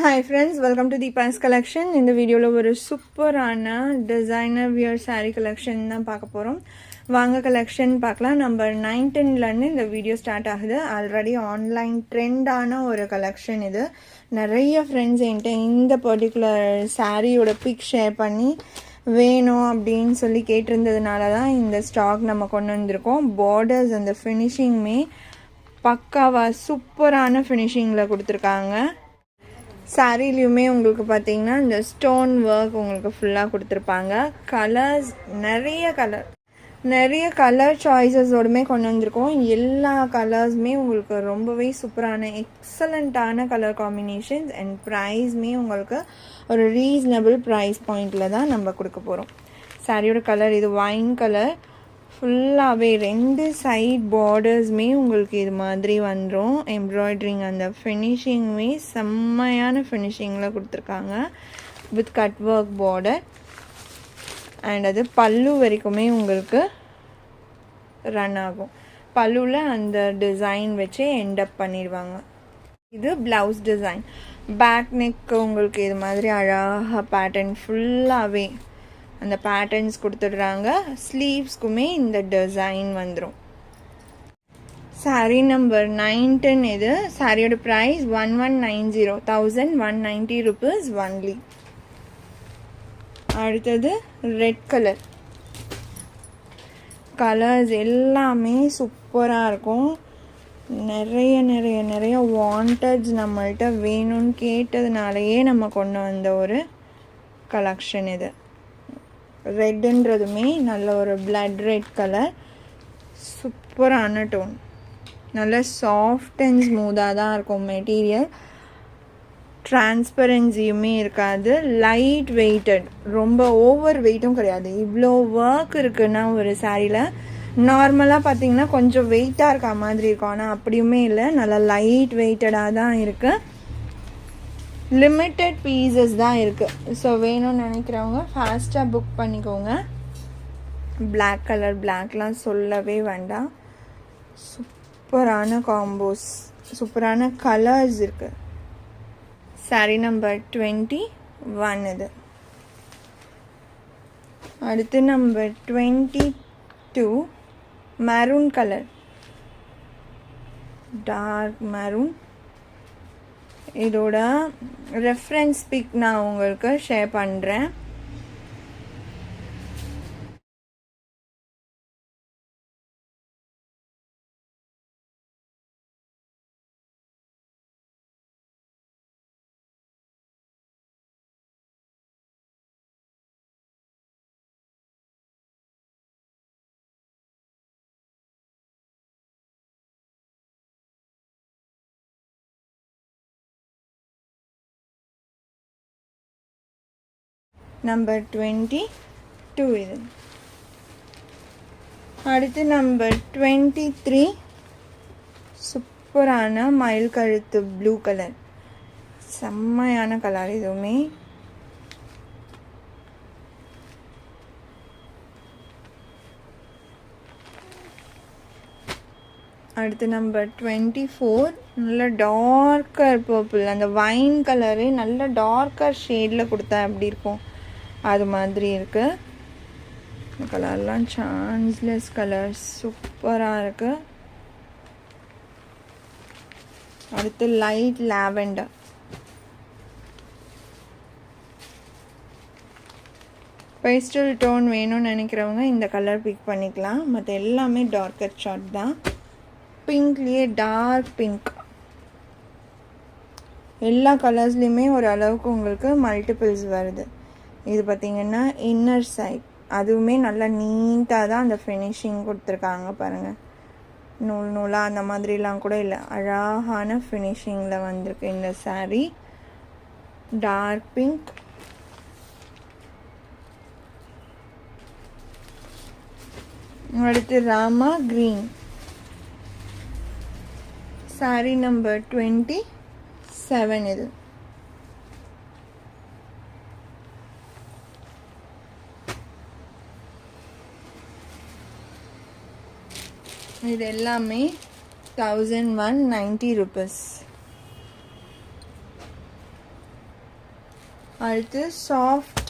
Hi friends, welcome to Deepa's collection. In the video ஒரு சூப்பரான designer wear saree collection தான் பார்க்க போறோம். வாங்க collection பார்க்கலாம். நம்பர் 19ல இருந்து இந்த வீடியோ ஸ்டார்ட் ஆகுது. ஆல்ரெடி ஆன்லைன் ட்ரெண்டான ஒரு collection இது. நிறைய ஃப்ரெண்ட்ஸ் என்கிட்ட இந்த பர்டிகுலர் சாரியோட பிக் ஷேர் பண்ணி வேணும் அப்படின்னு சொல்லி கேட்டிருந்ததுனால தான் இந்த ஸ்டாக் நம்ம கொண்டு வந்திருக்கோம். பார்டர்ஸ் அந்த ஃபினிஷிங்குமே பக்காவாக சூப்பரான ஃபினிஷிங்கில் கொடுத்துருக்காங்க. சாரிலையுமே உங்களுக்கு பார்த்தீங்கன்னா இந்த ஸ்டோன் ஒர்க் உங்களுக்கு ஃபுல்லாக கொடுத்துருப்பாங்க. கலர்ஸ் நிறைய கலர் சாய்ஸஸோடுமே கொண்டு வந்திருக்கோம். எல்லா கலர்ஸுமே உங்களுக்கு ரொம்பவே சூப்பரான எக்ஸலண்ட்டான கலர் காம்பினேஷன்ஸ் அண்ட் ப்ரைஸ்மே உங்களுக்கு ஒரு ரீசனபிள் ப்ரைஸ் பாயிண்டில் தான் நம்ம கொடுக்க போகிறோம். சாரியோட கலர் இது வைன் கலர். ஃபுல்லாகவே ரெண்டு சைட் பார்டர்ஸுமே உங்களுக்கு இது மாதிரி வந்துடும். எம்ப்ராய்ட்ரிங் அந்த ஃபினிஷிங்குமே செம்மையான ஃபினிஷிங்கில் கொடுத்துருக்காங்க with cut work border. And அது பல்லு வரைக்குமே உங்களுக்கு ரன் ஆகும். பல்லுவில் அந்த டிசைன் வச்சு எண்டப் பண்ணிடுவாங்க. இது ப்ளவுஸ் டிசைன். பேக் நெக் உங்களுக்கு இது மாதிரி அழகாக பேட்டர்ன் ஃபுல்லாகவே அந்த பேட்டர்ன்ஸ் கொடுத்துடுறாங்க. ஸ்லீவ்ஸ்க்குமே இந்த டிசைன் வந்துடும். சாரீ நம்பர் 19 இது. சாரியோட ப்ரைஸ் 1190 rupees ஒன்லி. அடுத்தது ரெட் கலர். கலர்ஸ் எல்லாமே சூப்பராக இருக்கும். நிறைய வாண்டட்ஸ் நம்மள்கிட்ட வேணும்னு கேட்டதுனாலேயே நம்ம கொண்டு வந்த ஒரு கலெக்ஷன் இது. ரெட்டுன்றதுமே நல்ல ஒரு பிளட் ரெட் கலர். சூப்பரான டோன். நல்ல சாஃப்ட் அண்ட் ஸ்மூத்தாக தான் இருக்கும் மெட்டீரியல். டிரான்ஸ்பரன்சியுமே இருக்காது. லைட் வெயிட்டட், ரொம்ப ஓவர் வெயிட்டும் கிடையாது. இவ்வளோ ஒர்க் இருக்குன்னா ஒரு சாரியில் நார்மலாக பார்த்தீங்கன்னா கொஞ்சம் வெயிட்டாக இருக்க மாதிரி இருக்கும். ஆனால் அப்படியுமே இல்லை, நல்லா லைட் வெயிட்டடாக தான் இருக்குது. லிமிட்டட் பீசஸ் தான் இருக்குது. ஸோ வேணும்னு நினைக்கிறவங்க ஃபாஸ்ட்டாக புக் பண்ணிக்கோங்க. பிளாக் கலர், பிளாக்லாம் சொல்லவே வேண்டாம். சூப்பரான காம்போஸ், சூப்பரான கலர்ஸ் இருக்குது. சாரி நம்பர் 21 இது. அடுத்து number 22 maroon colour, dark maroon. இதோட ரெஃபரன்ஸ் பிக் நான் உங்களுக்கு ஷேர் பண்ணுறேன். நம்பர் 22 இது. அடுத்து நம்பர் 23 சூப்பரான மயில் கழுத்து ப்ளூ கலர். செம்மையான கலர் இதுவுமே. அடுத்து நம்பர் 24 நல்ல டார்க்கர் பர்பிள். அந்த வைன் கலரு நல்ல டார்க்கர் ஷேடில் கொடுத்தா எப்படி இருக்கும் அது மாதிரி இருக்குது. இந்த கலர்லாம் சான்ஸ்லெஸ் கலர், சூப்பராக இருக்குது. அடுத்து லைட் லாவெண்டர். பேஸ்டல் டோன் வேணும்னு நினைக்கிறவங்க இந்த கலர் பிக் பண்ணிக்கலாம். மற்ற எல்லாமே டார்க்கர் ஷார்ட் தான். பிங்க்லேயே டார்க் பிங்க். எல்லா கலர்ஸ்லேயுமே ஒரு அளவுக்கு உங்களுக்கு மல்டிபிள்ஸ் வருது. இது பார்த்திங்கன்னா இன்னர் சைட், அதுவுமே நல்லா நீட்டாக தான் அந்த ஃபினிஷிங் கொடுத்துருக்காங்க பாருங்கள். நூல் நூலாக அந்த மாதிரிலாம் கூட இல்லை, அழகான ஃபினிஷிங்கில் வந்திருக்கு இந்த சாரீ. Dark pink. அடுத்து ராமா க்ரீன். சாரீ நம்பர் 27 இது. இது எல்லாமே 1190 rupees. அடுத்து soft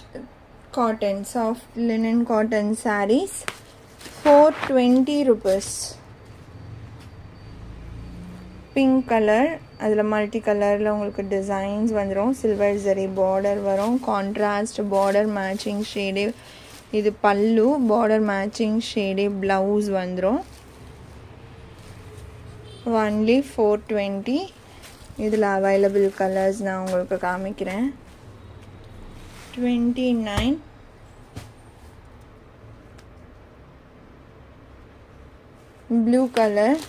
linen cotton sarees 420 rupees. Pink colour, அதில் மல்டி கலரில் உங்களுக்கு டிசைன்ஸ் வந்துடும். சில்வர் ஜரி பார்டர் வரும், கான்ட்ராஸ்ட் பார்டர் மேட்சிங் ஷேடே. இது பல்லு, பார்டர் மேட்சிங் ஷேடே ப்ளவுஸ் வந்துடும். ஒன்லி 420. இதில் அவைலபிள் கலர்ஸ் நான் உங்களுக்கு காமிக்கிறேன். 29, ப்ளூ கலர்.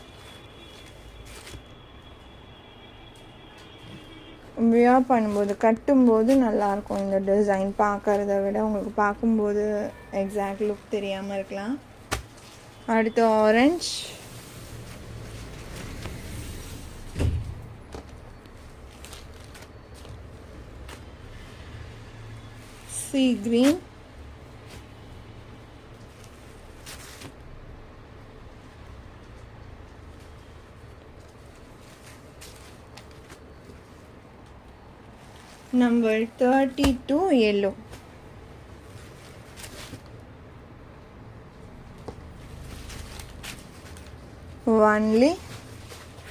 வியர் பண்ணும்போது கட்டும்போது நல்லாயிருக்கும் இந்த டிசைன். பார்க்குறத விட உங்களுக்கு பார்க்கும்போது எக்ஸாக்ட் லுக் தெரியாமல் இருக்கலாம். அடுத்து orange, sea green, number 32 yellow. Only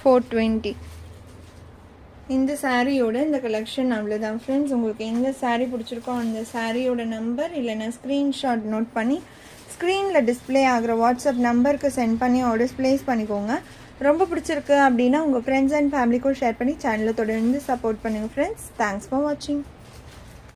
420. இந்த சாரியோட இந்த கலெக்ஷன் அவ்வளோதான் ஃப்ரெண்ட்ஸ். உங்களுக்கு எந்த சாரீ பிடிச்சிருக்கோ அந்த சாரியோட நம்பர் இல்லைன்னா ஸ்க்ரீன்ஷாட் நோட் பண்ணி ஸ்க்ரீனில் டிஸ்பிளே ஆகிற வாட்ஸ்அப் நம்பருக்கு சென்ட் பண்ணி ஆர்டர்ஸ் ப்ளேஸ் பண்ணிக்கோங்க. ரொம்ப பிடிச்சிருக்கு அப்படின்னா உங்கள் ஃப்ரெண்ட்ஸ் அண்ட் ஃபேமிலிக்கும் ஷேர் பண்ணி சேனலை தொடர்ந்து சப்போர்ட் பண்ணுங்கள் ஃப்ரெண்ட்ஸ். தேங்க்ஸ் ஃபார் வாட்சிங்.